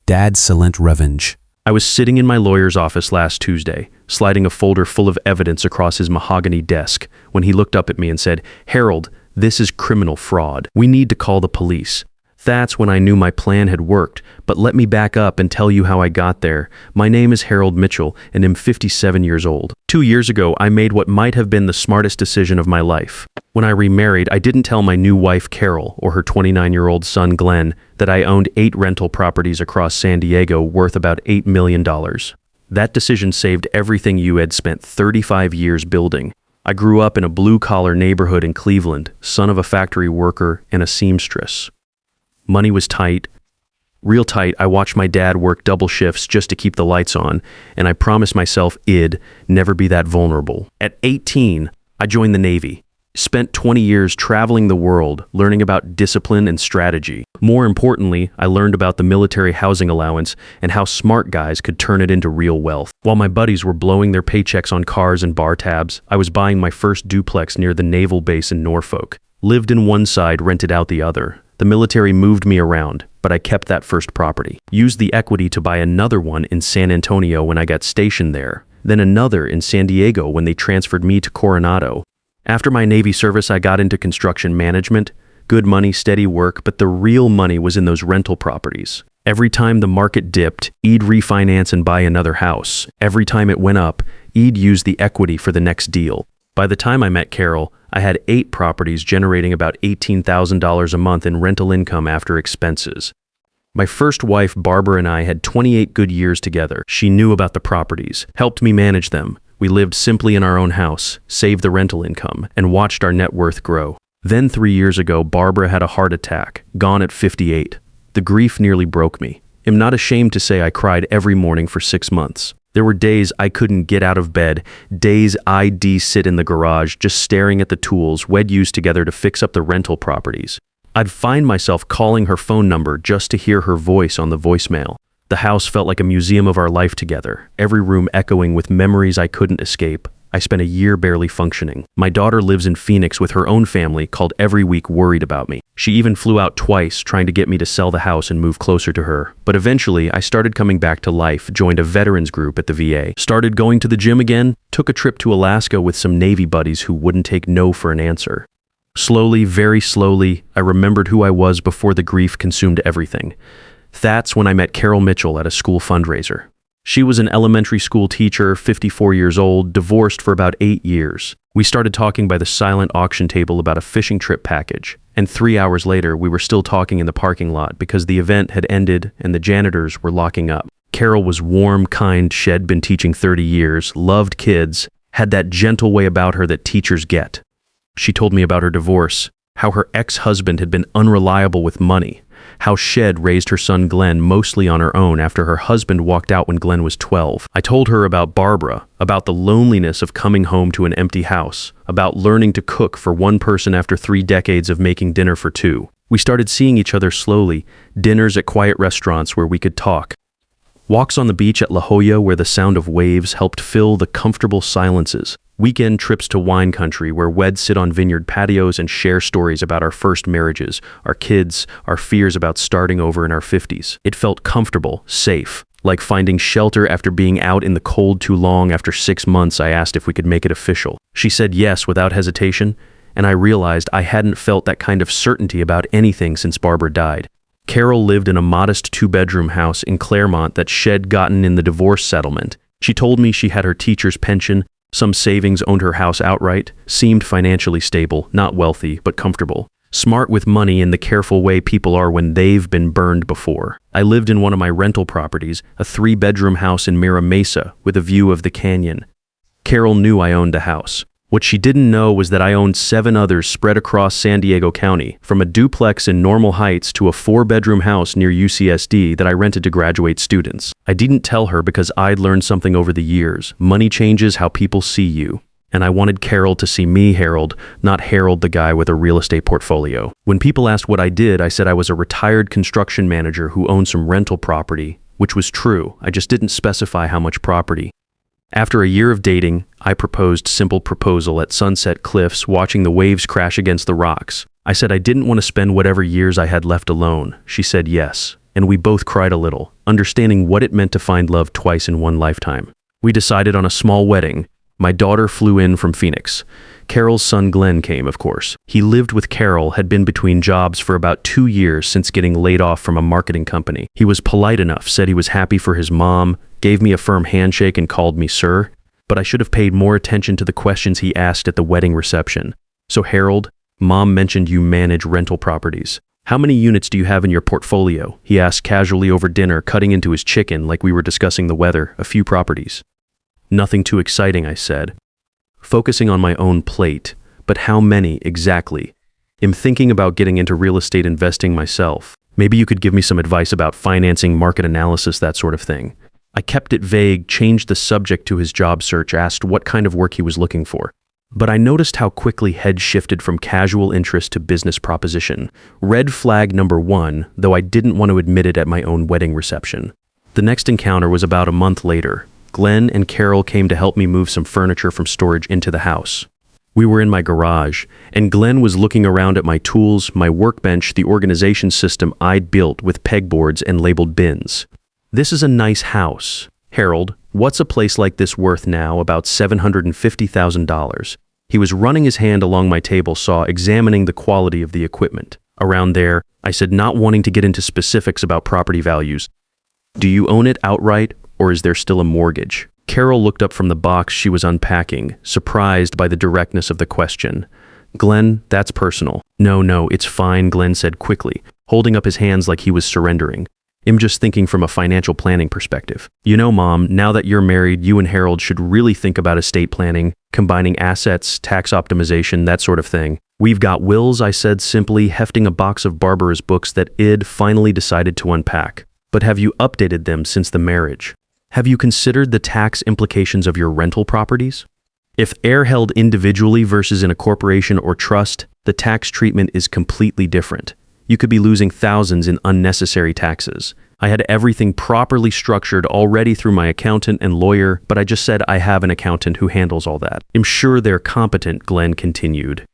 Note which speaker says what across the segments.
Speaker 1: Dad's silent revenge.
Speaker 2: I was sitting in my lawyer's office last Tuesday, sliding a folder full of evidence across his mahogany desk, when he looked up at me and said, "Harold, this is criminal fraud. We need to call the police." That's when I knew my plan had worked, but let me back up and tell you how I got there. My name is Harold Mitchell, and I'm 57 years old. 2 years ago, I made what might have been the smartest decision of my life. When I remarried, I didn't tell my new wife, Carol, or her 29-year-old son, Glenn, that I owned 8 rental properties across San Diego worth about $8 million. That decision saved everything you had spent 35 years building. I grew up in a blue-collar neighborhood in Cleveland, son of a factory worker and a seamstress. Money was tight. Real tight. I watched my dad work double shifts just to keep the lights on, and I promised myself I'd never be that vulnerable. At 18, I joined the Navy. Spent 20 years traveling the world, learning about discipline and strategy. More importantly, I learned about the military housing allowance and how smart guys could turn it into real wealth. While my buddies were blowing their paychecks on cars and bar tabs, I was buying my first duplex near the naval base in Norfolk. Lived in one side, rented out the other. The military moved me around, but I kept that first property. Used the equity to buy another one in San Antonio when I got stationed there, then another in San Diego when they transferred me to Coronado. After my Navy service, I got into construction management. Good money, steady work, but the real money was in those rental properties. Every time the market dipped, I'd refinance and buy another house. Every time it went up, I'd use the equity for the next deal. By the time I met Carol, I had 8 properties generating about $18,000 a month in rental income after expenses. My first wife, Barbara, and I had 28 good years together. She knew about the properties, helped me manage them. We lived simply in our own house, saved the rental income, and watched our net worth grow. Then 3 years ago, Barbara had a heart attack, gone at 58. The grief nearly broke me. I'm not ashamed to say I cried every morning for 6 months. There were days I couldn't get out of bed, days I'd sit in the garage just staring at the tools we'd used together to fix up the rental properties. I'd find myself calling her phone number just to hear her voice on the voicemail. The house felt like a museum of our life together, every room echoing with memories I couldn't escape. I spent a year barely functioning. My daughter lives in Phoenix with her own family, called every week worried about me. She even flew out twice trying to get me to sell the house and move closer to her. But eventually, I started coming back to life, joined a veterans group at the VA, started going to the gym again, took a trip to Alaska with some Navy buddies who wouldn't take no for an answer. Slowly, very slowly, I remembered who I was before the grief consumed everything. That's when I met Carol Mitchell at a school fundraiser. She was an elementary school teacher, 54 years old, divorced for about 8 years. We started talking by the silent auction table about a fishing trip package, and 3 hours later, we were still talking in the parking lot because the event had ended and the janitors were locking up. Carol was warm, kind, she'd been teaching 30 years, loved kids, had that gentle way about her that teachers get. She told me about her divorce, how her ex-husband had been unreliable with money, how she'd raised her son Glenn mostly on her own after her husband walked out when Glenn was 12. I told her about Barbara, about the loneliness of coming home to an empty house, about learning to cook for one person after 3 decades of making dinner for 2. We started seeing each other slowly, dinners at quiet restaurants where we could talk. Walks on the beach at La Jolla where the sound of waves helped fill the comfortable silences. Weekend trips to wine country where we'd sit on vineyard patios and share stories about our first marriages, our kids, our fears about starting over in our 50s. It felt comfortable, safe, like finding shelter after being out in the cold too long. After 6 months, I asked if we could make it official. She said yes without hesitation, and I realized I hadn't felt that kind of certainty about anything since Barbara died. Carol lived in a modest 2-bedroom house in Claremont that she'd gotten in the divorce settlement. She told me she had her teacher's pension, some savings, owned her house outright, seemed financially stable, not wealthy, but comfortable. Smart with money in the careful way people are when they've been burned before. I lived in one of my rental properties, a 3-bedroom house in Mira Mesa with a view of the canyon. Carol knew I owned the house. What she didn't know was that I owned 7 others spread across San Diego County, from a duplex in Normal Heights to a 4-bedroom house near UCSD that I rented to graduate students. I didn't tell her because I'd learned something over the years. Money changes how people see you. And I wanted Carol to see me, Harold, not Harold the guy with a real estate portfolio. When people asked what I did, I said I was a retired construction manager who owned some rental property, which was true. I just didn't specify how much property. After a year of dating, I proposed simple proposal at Sunset Cliffs, watching the waves crash against the rocks. I said I didn't want to spend whatever years I had left alone. She said yes. and we both cried a little, understanding what it meant to find love twice in one lifetime. We decided on a small wedding. My daughter flew in from Phoenix. Carol's son Glenn came, of course. He lived with Carol, had been between jobs for about 2 years since getting laid off from a marketing company. He was polite enough, said he was happy for his mom, gave me a firm handshake and called me sir. But I should have paid more attention to the questions he asked at the wedding reception. So Harold, Mom mentioned you manage rental properties. How many units do you have in your portfolio? He asked casually over dinner, cutting into his chicken like we were discussing the weather. A few properties. Nothing too exciting, I said, focusing on my own plate. But how many exactly? I'm thinking about getting into real estate investing myself. Maybe you could give me some advice about financing, market analysis, that sort of thing. I kept it vague, changed the subject to his job search, asked what kind of work he was looking for. But I noticed how quickly heads shifted from casual interest to business proposition. Red flag number 1, though I didn't want to admit it at my own wedding reception. The next encounter was about a month later. Glenn and Carol came to help me move some furniture from storage into the house. We were in my garage, and Glenn was looking around at my tools, my workbench, the organization system I'd built with pegboards and labeled bins. This is a nice house. Harold, what's a place like this worth now? About $750,000. He was running his hand along my table saw, examining the quality of the equipment. Around there, I said, not wanting to get into specifics about property values. Do you own it outright, or is there still a mortgage? Carol looked up from the box she was unpacking, surprised by the directness of the question. Glenn, that's personal. No, it's fine, Glenn said quickly, holding up his hands like he was surrendering. I'm just thinking from a financial planning perspective. You know, Mom, now that you're married, you and Harold should really think about estate planning, combining assets, tax optimization, that sort of thing. We've got wills, I said simply, hefting a box of Barbara's books that Id finally decided to unpack. But have you updated them since the marriage? Have you considered the tax implications of your rental properties? If they're held individually versus in a corporation or trust, the tax treatment is completely different. You could be losing thousands in unnecessary taxes. I had everything properly structured already through my accountant and lawyer, but I just said I have an accountant who handles all that. I'm sure they're competent, Glenn continued.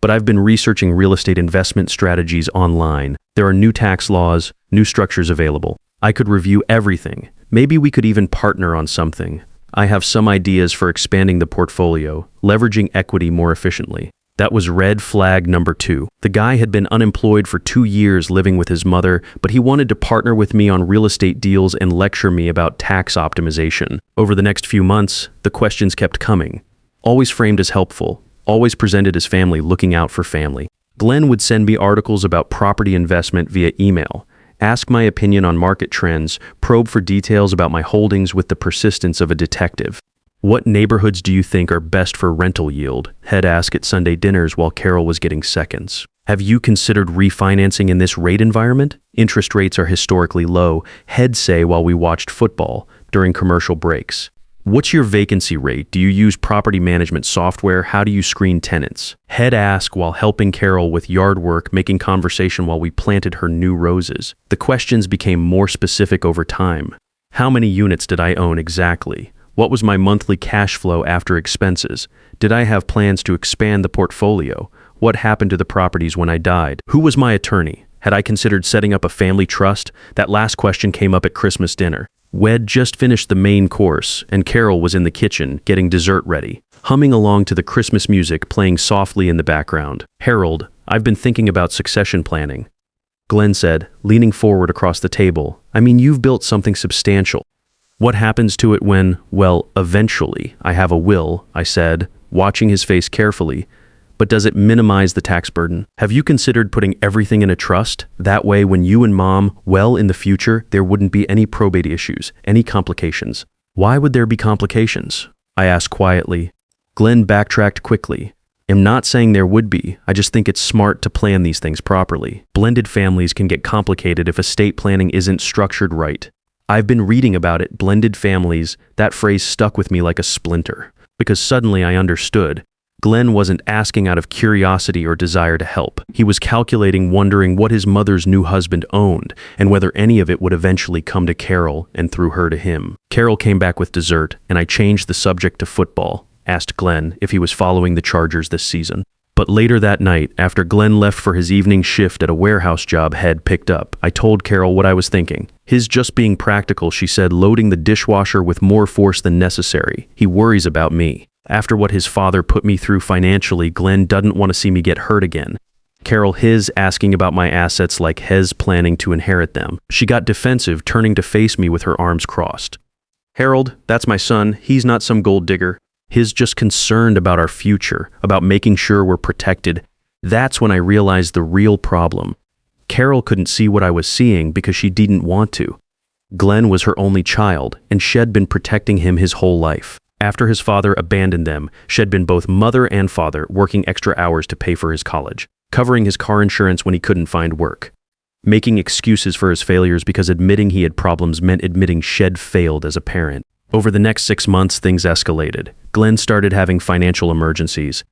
Speaker 2: But I've been researching real estate investment strategies online. There are new tax laws, new structures available. I could review everything. Maybe we could even partner on something. I have some ideas for expanding the portfolio, leveraging equity more efficiently. That was red flag number 2. The guy had been unemployed for 2 years living with his mother, but he wanted to partner with me on real estate deals and lecture me about tax optimization. Over the next few months, the questions kept coming. Always framed as helpful, always presented as family looking out for family. Glenn would send me articles about property investment via email, ask my opinion on market trends, probe for details about my holdings with the persistence of a detective. What neighborhoods do you think are best for rental yield? He'd ask at Sunday dinners while Carol was getting seconds. Have you considered refinancing in this rate environment? Interest rates are historically low, he'd say while we watched football during commercial breaks. What's your vacancy rate? Do you use property management software? How do you screen tenants? He'd ask while helping Carol with yard work, making conversation while we planted her new roses. The questions became more specific over time. How many units did I own exactly? What was my monthly cash flow after expenses? Did I have plans to expand the portfolio? What happened to the properties when I died? Who was my attorney? Had I considered setting up a family trust? That last question came up at Christmas dinner. We'd just finished the main course, and Carol was in the kitchen, getting dessert ready, humming along to the Christmas music playing softly in the background. Harold, I've been thinking about succession planning. Glenn said, leaning forward across the table. I mean, you've built something substantial. What happens to it when, well, eventually, I have a will, I said, watching his face carefully. But does it minimize the tax burden? Have you considered putting everything in a trust? That way, when you and Mom, well, in the future, there wouldn't be any probate issues, any complications. Why would there be complications? I asked quietly. Glenn backtracked quickly. I'm not saying there would be, I just think it's smart to plan these things properly. Blended families can get complicated if estate planning isn't structured right. I've been reading about it, blended families. That phrase stuck with me like a splinter. Because suddenly I understood. Glenn wasn't asking out of curiosity or desire to help. He was calculating, wondering what his mother's new husband owned, and whether any of it would eventually come to Carol and through her to him. Carol came back with dessert, and I changed the subject to football, asked Glenn if he was following the Chargers this season. But later that night, after Glenn left for his evening shift at a warehouse job Head picked up, I told Carol what I was thinking. His just being practical, she said, loading the dishwasher with more force than necessary. He worries about me. After what his father put me through financially, Glenn doesn't want to see me get hurt again. Carol his asking about my assets like Hez planning to inherit them. She got defensive, turning to face me with her arms crossed. Harold, that's my son. He's not some gold digger. He's just concerned about our future, about making sure we're protected. That's when I realized the real problem. Carol couldn't see what I was seeing because she didn't want to. Glenn was her only child, and she'd been protecting him his whole life. After his father abandoned them, she'd been both mother and father, working extra hours to pay for his college, covering his car insurance when he couldn't find work, making excuses for his failures because admitting he had problems meant admitting she'd failed as a parent. Over the next 6 months, things escalated. Glenn started having financial emergencies.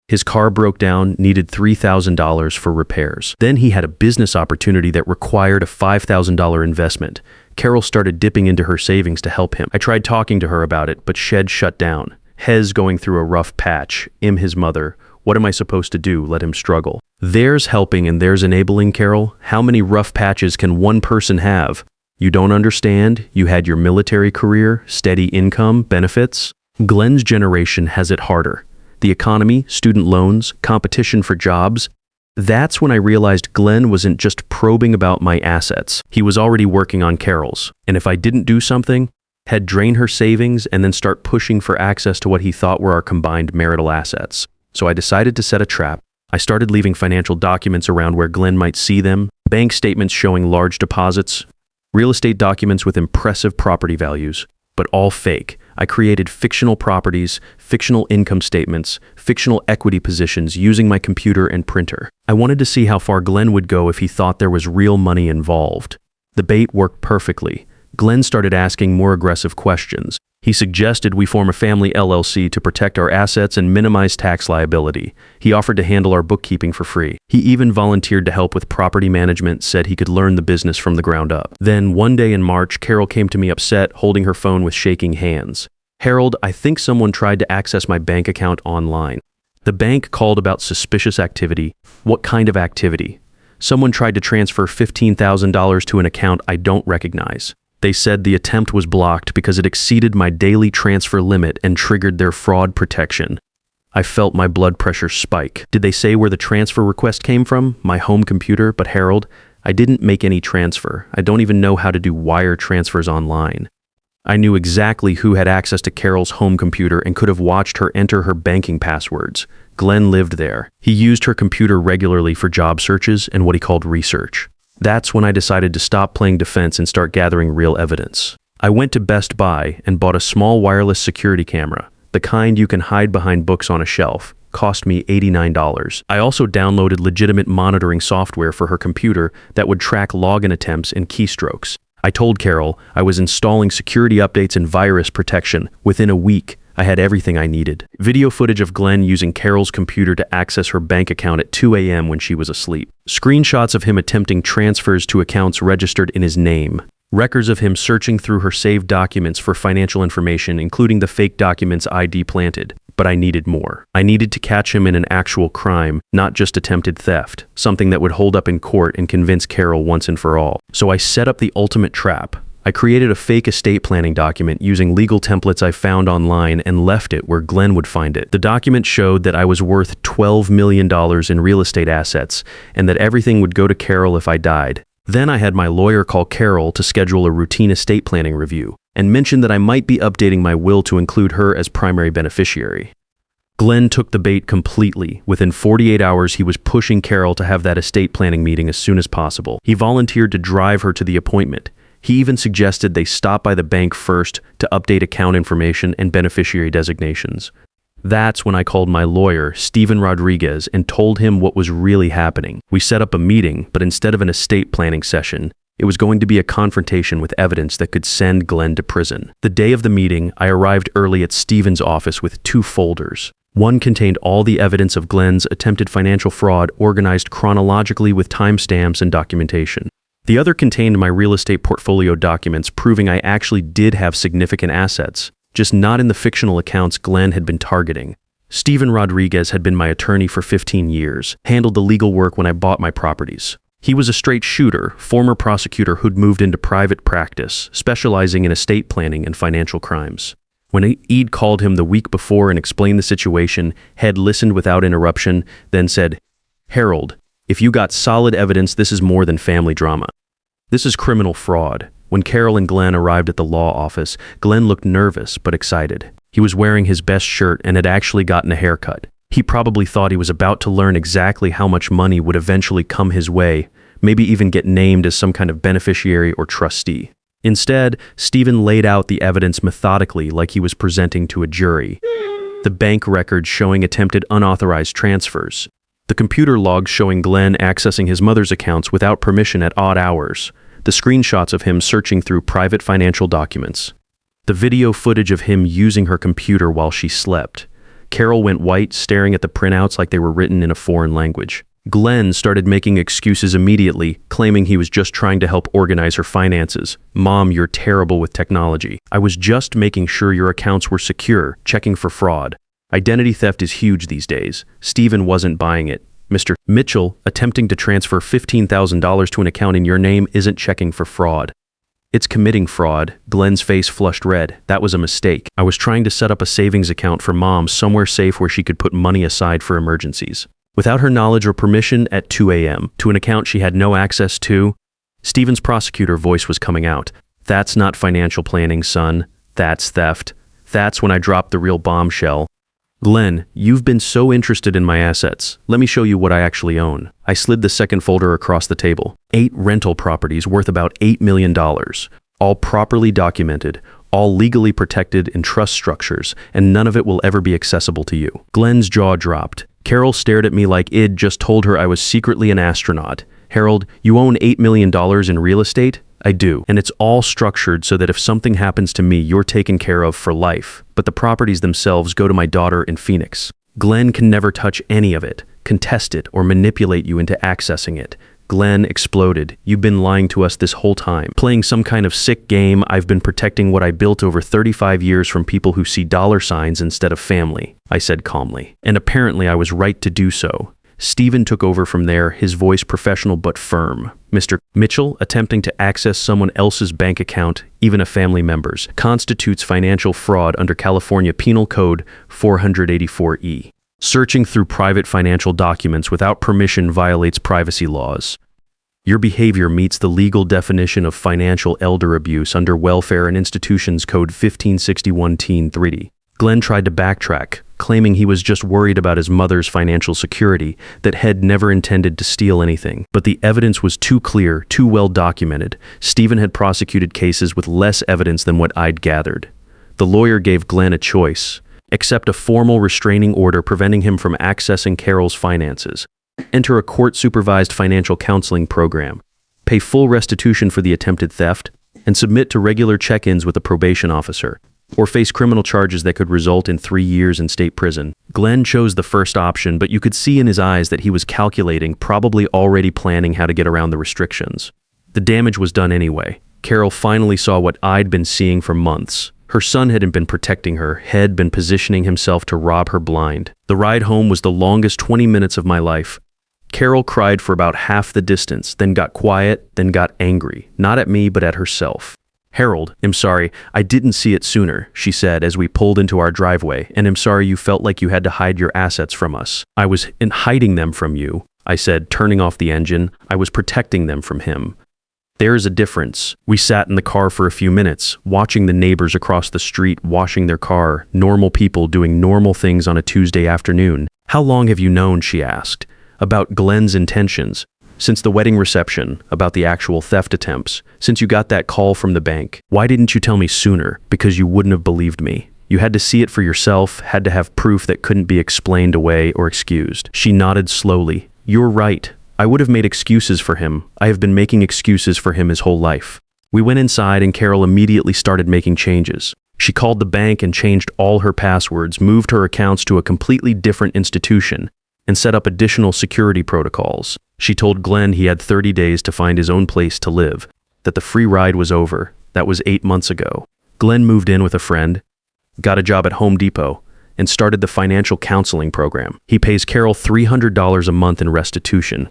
Speaker 2: His car broke down, needed $3,000 for repairs. Then he had a business opportunity that required a $5,000 investment. Carol started dipping into her savings to help him. I tried talking to her about it, but she'd shut down. Hez going through a rough patch. His mother. What am I supposed to do? Let him struggle. There's helping and there's enabling, Carol. How many rough patches can one person have? You don't understand? You had your military career, steady income, benefits. Glenn's generation has it harder. The economy, student loans, competition for jobs. That's when I realized Glenn wasn't just probing about my assets. He was already working on Carol's. And if I didn't do something, he'd drain her savings and then start pushing for access to what he thought were our combined marital assets. So I decided to set a trap. I started leaving financial documents around where Glenn might see them, bank statements showing large deposits, real estate documents with impressive property values, but all fake. I created fictional properties, fictional income statements, fictional equity positions using my computer and printer. I wanted to see how far Glenn would go if he thought there was real money involved. The bait worked perfectly. Glenn started asking more aggressive questions. He suggested we form a family LLC to protect our assets and minimize tax liability. He offered to handle our bookkeeping for free. He even volunteered to help with property management, said he could learn the business from the ground up. Then, one day in March, Carol came to me upset, holding her phone with shaking hands. Harold, I think someone tried to access my bank account online. The bank called about suspicious activity. What kind of activity? Someone tried to transfer $15,000 to an account I don't recognize. They said the attempt was blocked because it exceeded my daily transfer limit and triggered their fraud protection. I felt my blood pressure spike. Did they say where the transfer request came from? My home computer? But Harold, I didn't make any transfer. I don't even know how to do wire transfers online. I knew exactly who had access to Carol's home computer and could have watched her enter her banking passwords. Glenn lived there. He used her computer regularly for job searches and what he called research. That's when I decided to stop playing defense and start gathering real evidence. I went to Best Buy and bought a small wireless security camera, the kind you can hide behind books on a shelf. Cost me $89. I also downloaded legitimate monitoring software for her computer that would track login attempts and keystrokes. I told Carol I was installing security updates and virus protection. Within a week, I had everything I needed. Video footage of Glenn using Carol's computer to access her bank account at 2 a.m. when she was asleep. Screenshots of him attempting transfers to accounts registered in his name. Records of him searching through her saved documents for financial information, including the fake documents ID planted. But I needed more. I needed to catch him in an actual crime, not just attempted theft, something that would hold up in court and convince Carol once and for all. So I set up the ultimate trap. I created a fake estate planning document using legal templates I found online and left it where Glenn would find it. The document showed that I was worth $12 million in real estate assets and that everything would go to Carol if I died. Then I had my lawyer call Carol to schedule a routine estate planning review and mentioned that I might be updating my will to include her as primary beneficiary. Glenn took the bait completely. Within 48 hours, he was pushing Carol to have that estate planning meeting as soon as possible. He volunteered to drive her to the appointment. He even suggested they stop by the bank first to update account information and beneficiary designations. That's when I called my lawyer, Steven Rodriguez, and told him what was really happening. We set up a meeting, but instead of an estate planning session, it was going to be a confrontation with evidence that could send Glenn to prison. The day of the meeting, I arrived early at Steven's office with 2 folders. One contained all the evidence of Glenn's attempted financial fraud organized chronologically with timestamps and documentation. The other contained my real estate portfolio documents proving I actually did have significant assets, just not in the fictional accounts Glenn had been targeting. Steven Rodriguez had been my attorney for 15 years, handled the legal work when I bought my properties. He was a straight shooter, former prosecutor who'd moved into private practice, specializing in estate planning and financial crimes. When Eid called him the week before and explained the situation, Head listened without interruption, then said, "Harold, if you got solid evidence, this is more than family drama. This is criminal fraud." When Carol and Glenn arrived at the law office, Glenn looked nervous but excited. He was wearing his best shirt and had actually gotten a haircut. He probably thought he was about to learn exactly how much money would eventually come his way, maybe even get named as some kind of beneficiary or trustee. Instead, Steven laid out the evidence methodically like he was presenting to a jury. The bank records showing attempted unauthorized transfers. The computer logs showing Glenn accessing his mother's accounts without permission at odd hours. The screenshots of him searching through private financial documents. The video footage of him using her computer while she slept. Carol went white, staring at the printouts like they were written in a foreign language. Glenn started making excuses immediately, claiming he was just trying to help organize her finances. "Mom, you're terrible with technology. I was just making sure your accounts were secure, checking for fraud. Identity theft is huge these days." Steven wasn't buying it. "Mr. Mitchell, attempting to transfer $15,000 to an account in your name isn't checking for fraud. It's committing fraud." Glenn's face flushed red. "That was a mistake. I was trying to set up a savings account for Mom somewhere safe where she could put money aside for emergencies. Without her knowledge or permission at 2 a.m. to an account she had no access to." Steven's prosecutor voice was coming out. "That's not financial planning, son. That's theft. That's when I dropped the real bombshell. Glenn, you've been so interested in my assets. Let me show you what I actually own." I slid the second folder across the table. 8 rental properties worth about $8 million, all properly documented, all legally protected in trust structures, and none of it will ever be accessible to you. Glenn's jaw dropped. Carol stared at me like Id just told her I was secretly an astronaut. "Harold, you own $8 million in real estate?" "I do, and it's all structured so that if something happens to me, you're taken care of for life. But the properties themselves go to my daughter in Phoenix. Glenn can never touch any of it, contest it, or manipulate you into accessing it." Glenn exploded. "You've been lying to us this whole time. Playing some kind of sick game. I've been protecting what I built over 35 years from people who see dollar signs instead of family," I said calmly. "And apparently I was right to do so." Steven took over from there, his voice professional but firm. "Mr. Mitchell, attempting to access someone else's bank account, even a family member's, constitutes financial fraud under California Penal Code 484E. Searching through private financial documents without permission violates privacy laws. Your behavior meets the legal definition of financial elder abuse under Welfare and Institutions Code 1561-3D. Glenn tried to backtrack, claiming he was just worried about his mother's financial security, that Head never intended to steal anything. But the evidence was too clear, too well documented. Steven had prosecuted cases with less evidence than what I'd gathered. The lawyer gave Glenn a choice: accept a formal restraining order preventing him from accessing Carol's finances, enter a court-supervised financial counseling program, pay full restitution for the attempted theft, and submit to regular check-ins with a probation officer, or face criminal charges that could result in 3 years in state prison. Glenn chose the first option, but you could see in his eyes that he was calculating, probably already planning how to get around the restrictions. The damage was done anyway. Carol finally saw what I'd been seeing for months. Her son hadn't been protecting her, had been positioning himself to rob her blind. The ride home was the longest 20 minutes of my life. Carol cried for about half the distance, then got quiet, then got angry, not at me, but at herself. "Harold, I'm sorry, I didn't see it sooner," she said as we pulled into our driveway, "and I'm sorry you felt like you had to hide your assets from us." "I was hiding them from you," I said, turning off the engine. "I was protecting them from him." "There's a difference." We sat in the car for a few minutes, watching the neighbors across the street washing their car, normal people doing normal things on a Tuesday afternoon. "How long have you known," she asked, "about Glenn's intentions? Since the wedding reception, about the actual theft attempts, since you got that call from the bank. Why didn't you tell me sooner?" "Because you wouldn't have believed me. You had to see it for yourself, had to have proof that couldn't be explained away or excused." She nodded slowly. "You're right. I would have made excuses for him. I have been making excuses for him his whole life." We went inside and Carol immediately started making changes. She called the bank and changed all her passwords, moved her accounts to a completely different institution, and set up additional security protocols. She told Glenn he had 30 days to find his own place to live, that the free ride was over. That was 8 months ago. Glenn moved in with a friend, got a job at Home Depot, and started the financial counseling program. He pays Carol $300 a month in restitution,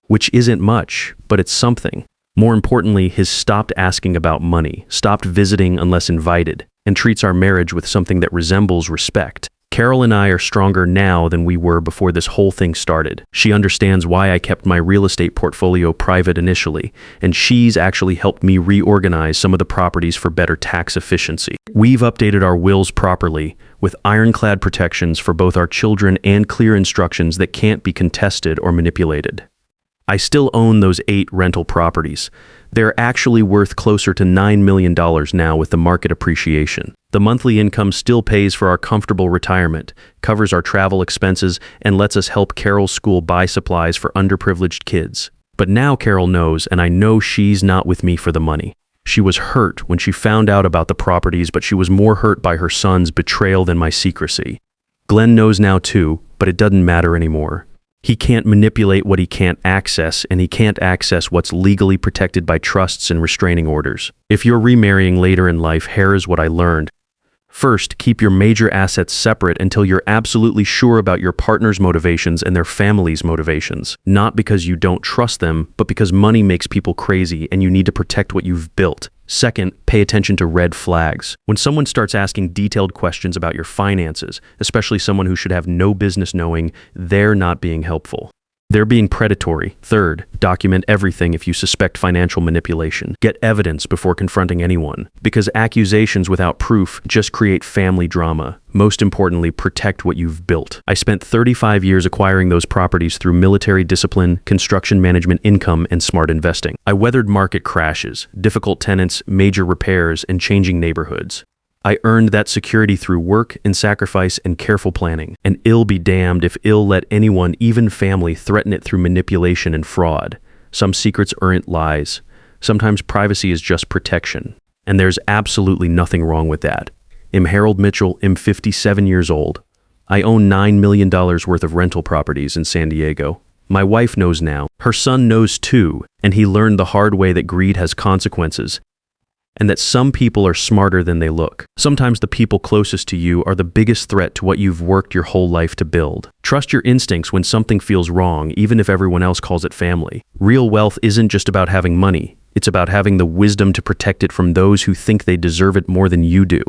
Speaker 2: which isn't much, but it's something. More importantly, he's stopped asking about money, stopped visiting unless invited, and treats our marriage with something that resembles respect. Carol and I are stronger now than we were before this whole thing started. She understands why I kept my real estate portfolio private initially, and she's actually helped me reorganize some of the properties for better tax efficiency. We've updated our wills properly, with ironclad protections for both our children and clear instructions that can't be contested or manipulated. I still own those 8 rental properties. They're actually worth closer to $9 million now with the market appreciation. The monthly income still pays for our comfortable retirement, covers our travel expenses, and lets us help Carol's school buy supplies for underprivileged kids. But now Carol knows, and I know she's not with me for the money. She was hurt when she found out about the properties, but she was more hurt by her son's betrayal than my secrecy. Glenn knows now too, but it doesn't matter anymore. He can't manipulate what he can't access, and he can't access what's legally protected by trusts and restraining orders. If you're remarrying later in life, here is what I learned. First, keep your major assets separate until you're absolutely sure about your partner's motivations and their family's motivations. Not because you don't trust them, but because money makes people crazy and you need to protect what you've built. Second, pay attention to red flags. When someone starts asking detailed questions about your finances, especially someone who should have no business knowing, they're not being helpful. They're being predatory. Third, document everything if you suspect financial manipulation. Get evidence before confronting anyone, because accusations without proof just create family drama. Most importantly, protect what you've built. I spent 35 years acquiring those properties through military discipline, construction management income, and smart investing. I weathered market crashes, difficult tenants, major repairs, and changing neighborhoods. I earned that security through work and sacrifice and careful planning. And ill be damned if ill let anyone, even family, threaten it through manipulation and fraud. Some secrets aren't lies. Sometimes privacy is just protection. And there's absolutely nothing wrong with that. I'm Harold Mitchell. I'm 57 years old. I own $9 million worth of rental properties in San Diego. My wife knows now. Her son knows too, and he learned the hard way that greed has consequences, and that some people are smarter than they look. Sometimes the people closest to you are the biggest threat to what you've worked your whole life to build. Trust your instincts when something feels wrong, even if everyone else calls it family. Real wealth isn't just about having money. It's about having the wisdom to protect it from those who think they deserve it more than you do.